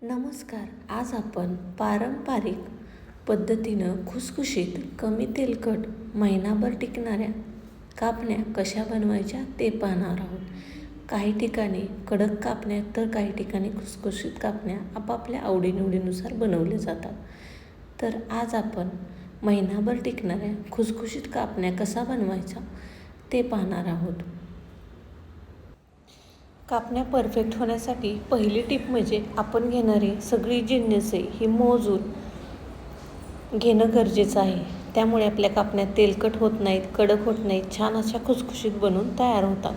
नमस्कार. आज आपण पारंपरिक पद्धतीनं खुसखुशीत, कमी तेलकट, महिनाभर टिकणाऱ्या कापण्या कशा बनवायच्या ते पाहणार आहोत. काही ठिकाणी कडक कापण्या तर काही ठिकाणी खुसखुशीत कापण्या आपापल्या आवडीनिवडीनुसार बनवल्या जातात. तर आज आपण महिनाभर टिकणाऱ्या खुसखुशीत कापण्या कसा बनवायचा ते पाहणार आहोत. कापण्या परफेक्ट होण्यासाठी पहिली टिप म्हणजे आपण घेणारी सगळी जिन्नसे ही मोजून घेणं गरजेचं आहे. त्यामुळे आपल्या कापण्या तेलकट होत नाहीत, कडक होत नाहीत, छान अशा खुसखुशीत बनून तयार होतात.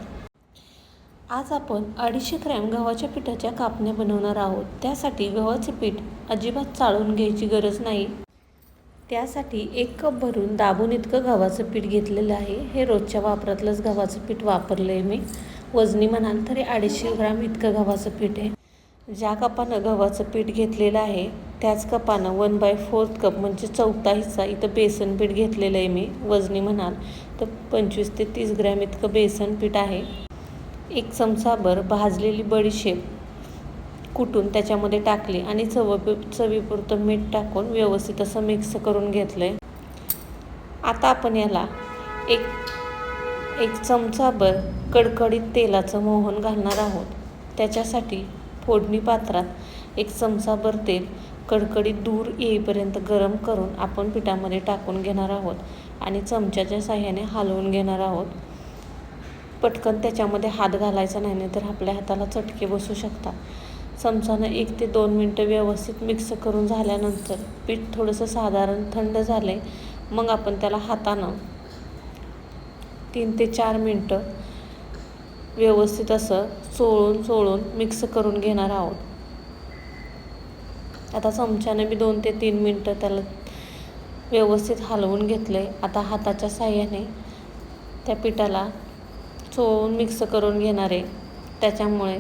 आज आपण 250 ग्रॅम गव्हाच्या पिठाच्या कापण्या बनवणार आहोत. त्यासाठी गव्हाचे पीठ अजिबात चाळून घ्यायची गरज नाही. त्यासाठी 1 कप भरून दाबून इतकं गव्हाचं पीठ घेतलेलं आहे. हे रोजच्या वापरातलंच गव्हाचं पीठ वापरलं आहे मी. वजनी म्हणाल तरी 250 ग्रॅम इतकं गव्हाचं पीठ आहे. ज्या कपानं गव्हाचं पीठ घेतलेलं आहे त्याच कपानं 1/4 कप म्हणजे चौथा हिस्सा इथं बेसन पीठ घेतलेलं आहे मी. वजनी म्हणाल तर 25 ते 30 ग्रॅम इतकं बेसन पीठ आहे. 1 चमचाभर भाजलेली बडीशेप कुटून त्याच्यामध्ये टाकली आणि चवीपुरतं मीठ टाकून व्यवस्थित असं मिक्स करून घेतलं आहे. आता आपण याला एक चमचाभर कडकडीत तेलाचं मोहन घालणार आहोत. त्याच्यासाठी फोडणी पात्रात 1 चमचाभर तेल कडकडीत धूर येईपर्यंत गरम करून आपण पिठामध्ये टाकून घेणार आहोत आणि चमच्याच्या साहाय्याने हलवून घेणार आहोत. पटकन त्याच्यामध्ये हात घालायचा नाही तर आपल्या हाताला चटके बसू शकतात. चमचानं 1 ते 2 मिनटं व्यवस्थित मिक्स करून झाल्यानंतर पीठ थोडंसं साधारण थंड झालं मग आपण त्याला हातानं 3 ते 4 मिनटं व्यवस्थित असं चोळून मिक्स करून घेणार आहोत. आता चमच्याने मी 2 ते 3 मिनटं त्याला व्यवस्थित हलवून घेतलं आहे. आता हाताच्या साहाय्याने त्या पिठाला चोळून मिक्स करून घेणार आहे. त्याच्यामुळे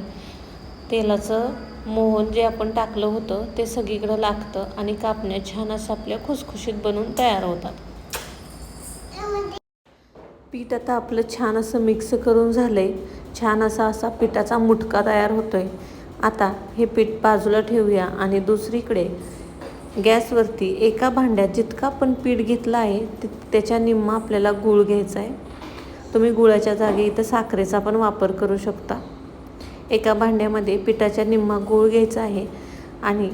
तेलाचं मोहन जे आपण टाकलं होतं ते सगळीकडं लागतं आणि कापण्या छान असं आपल्या खुसखुशीत बनून तयार होतात. पीठ आता आपलं छान असं मिक्स करून झालं आहे. छान असा पिठाचा मुटका तयार होतो आहे. आता हे पीठ बाजूला ठेवूया आणि दुसरीकडे गॅसवरती एका भांड्यात जितका आपण पीठ घेतलं आहे त्याच्या निम्मा आपल्याला गूळ घ्यायचा आहे. तुम्ही गुळाच्या जागी इथं साखरेचा पण वापर करू शकता. एका भांड्यामध्ये पिठाच्या निम्मा गूळ घ्यायचा आहे आणि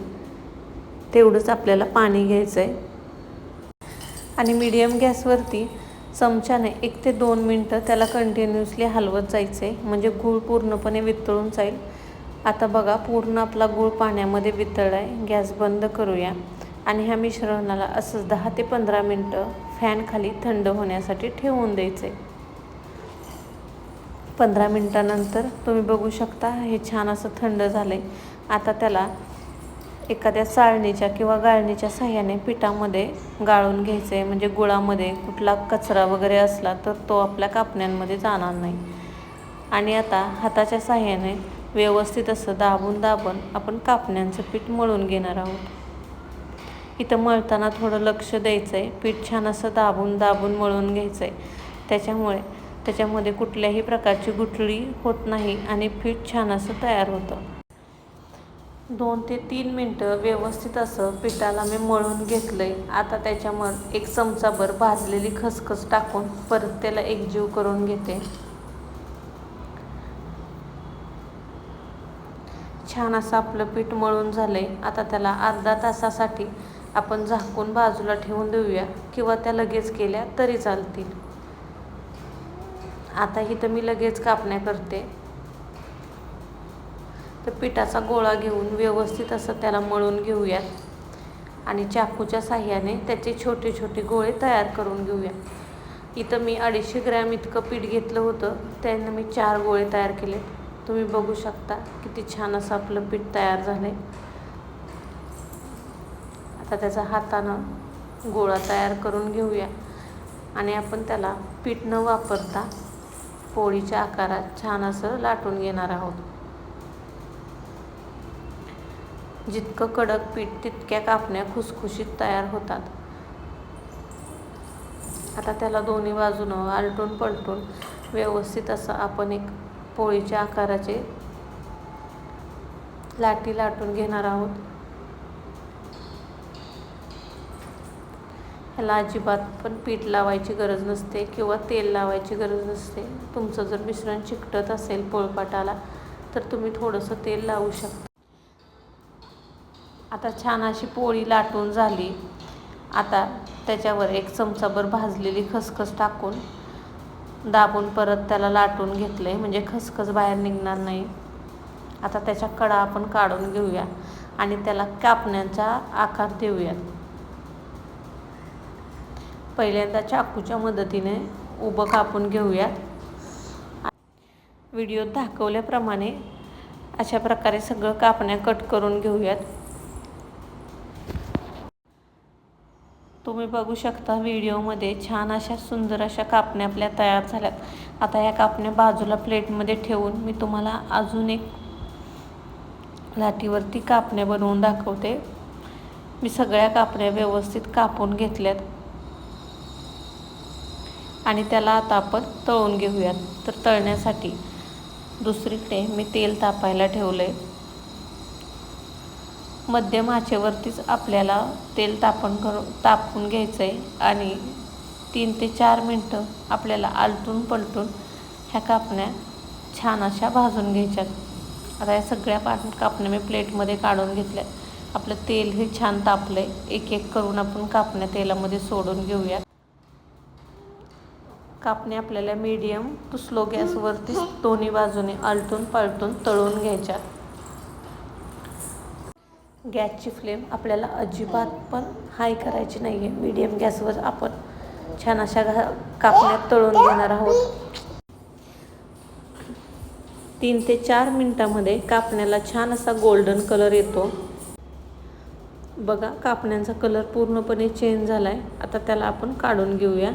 तेवढंच आपल्याला पाणी घ्यायचं आहे आणि मीडियम गॅसवरती चमच्याने 1 ते 2 मिनटं त्याला कंटिन्युअसली हलवत जायचं आहे म्हणजे गूळ पूर्णपणे वितळून जाईल. आता बघा पूर्ण आपला गूळ पाण्यामध्ये वितळला आहे. गॅस बंद करूया आणि ह्या मिश्रणाला असंच 10 ते 15 मिनटं फॅन खाली थंड होण्यासाठी ठेवून द्यायचं आहे. 15 मिनटानंतर तुम्ही बघू शकता हे छान असं थंड झालं आहे. आता त्याला एखाद्या चाळणीच्या किंवा गाळणीच्या साहाय्याने पिठामध्ये गाळून घ्यायचं आहे म्हणजे गुळामध्ये कुठला कचरा वगैरे असला तर तो आपल्या कापण्यांमध्ये जाणार नाही. आणि आता हाताच्या साहाय्याने व्यवस्थित असं दाबून आपण कापण्यांचं पीठ मळून घेणार आहोत. इथं मळताना थोडं लक्ष द्यायचं आहे. पीठ छान असं दाबून मळून घ्यायचं आहे. त्याच्यामध्ये कुठल्याही प्रकारची गुठळी होत नाही आणि पीठ छान असं तयार होतं. 2 ते 3 मिनटं व्यवस्थित असं पिठाला मी मळून घेतलं आहे. आता त्याच्यामध्ये 1 चमचाभर भाजलेली खसखस टाकून परत त्याला एकजीव करून घेते. छान असं आपलं पीठ मळून झालं आहे. आता त्याला अर्धा तासासाठी आपण झाकून बाजूला ठेवून देऊया किंवा त्या लगेच केल्या तरी चालतील. आता इथं मी लगेच कापण्या करते. तर पिठाचा गोळा घेऊन व्यवस्थित असं त्याला मळून घेऊयात आणि चाकूच्या साहाय्याने त्याचे छोटे छोटे गोळे तयार करून घेऊया. इथं मी 250 ग्रॅम इतकं पीठ घेतलं होतं त्यानं मी 4 गोळे तयार केले. तुम्ही बघू शकता किती छान असं आपलं पीठ तयार झालं आहे. आता त्याचा हातानं गोळा तयार करून घेऊया आणि आपण त्याला पीठ न वापरता पोळीच्या आकारात छान असं लाटून घेणार आहोत. जितकं कडक पीठ तितक्या कापण्या खुसखुशीत तयार होतात. आता त्याला दोन्ही बाजूनं आलटून पलटून व्यवस्थित असं आपण एक पोळीच्या आकाराचे लाटी लाटून घेणार आहोत. ह्याला अजिबात पण पीठ लावायची गरज नसते किंवा तेल लावायची गरज नसते. तुमचं जर मिश्रण चिकटत असेल पोळपाटाला तर तुम्ही थोडंसं तेल लावू शकता. आता छान अशी पोळी लाटून झाली. आता त्याच्यावर 1 चमचाभर भाजलेली खसखस टाकून दाबून परत त्याला लाटून घेतलं आहे, म्हणजे खसखस बाहेर निघणार नाही. आता त्याच्या कडा आपण काढून घेऊया आणि त्याला कापण्याचा आकार देऊया. पहिल्यांदा चाकूच्या मदतीने उभं कापून घेऊया. व्हिडिओत दाखवल्याप्रमाणे अशा प्रकारे सगळं कापण्या कट करून घेऊयात. तुम्ही बघू शकता व्हिडिओमध्ये छान अशा सुंदर अशा कापण्या आपल्या तयार झाल्यात. आता या कापण्या बाजूला प्लेटमध्ये ठेवून मी तुम्हाला अजून एक लाटीवरती कापण्या बनवून दाखवते. मी सगळ्या कापण्या व्यवस्थित कापून घेतल्यात आणि त्याला आता आपण तळून घेऊयात. तर तळण्यासाठी दुसरीकडे मी तेल तापायला ठेवलं आहे. मध्यम आचेवरतीच आपल्याला तेल तापून घ्यायचं आहे आणि 3 ते 4 मिनटं आपल्याला आलटून पलटून ह्या कापण्या छान अशा भाजून घ्यायच्यात. आता या सगळ्या कापण्या मी प्लेटमध्ये काढून घेतल्या. आपलं तेल हे छान तापलं आहे. एक एक करून आपण कापण्या तेलामध्ये सोडून घेऊया. कापण्या आपल्याला मीडियम टू स्लो गॅसवरती दोन्ही बाजूने आलटून पालटून तळून घ्यायच्या. गॅसची फ्लेम आपल्याला अजिबात पण हाय करायची नाही आहे. मीडियम गॅसवर आपण छान अशा कापण्या तळून घेणार आहोत. 3 ते 4 मिनटामध्ये कापण्याला छान असा गोल्डन कलर येतो. बघा कापण्यांचा कलर पूर्णपणे चेंज झाला आहे. आता त्याला आपण काढून घेऊया.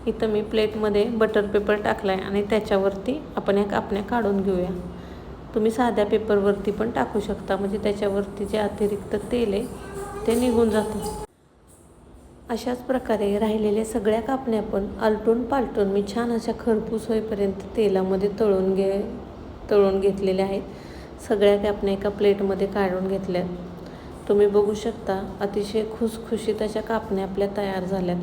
इथं मी प्लेटमध्ये बटर पेपर टाकला आहे आणि त्याच्यावरती आपण या कापण्या काढून घेऊया. तुम्ही साध्या पेपरवरती पण टाकू शकता, म्हणजे त्याच्यावरती जे अतिरिक्त तेल आहे ते निघून जातं. अशाच प्रकारे राहिलेल्या सगळ्या कापण्या पण आलटून पालटून मी छान अशा खरपूस होईपर्यंत तेलामध्ये तळून घेतलेल्या आहेत. सगळ्या कापण्या एका प्लेटमध्ये काढून घेतल्यात. तुम्ही बघू शकता अतिशय खुसखुशीत अशा कापण्या आपल्या तयार झाल्यात.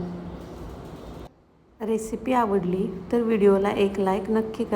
रेसिपी आवडली तर व्हिडिओला एक लाईक नक्की करा.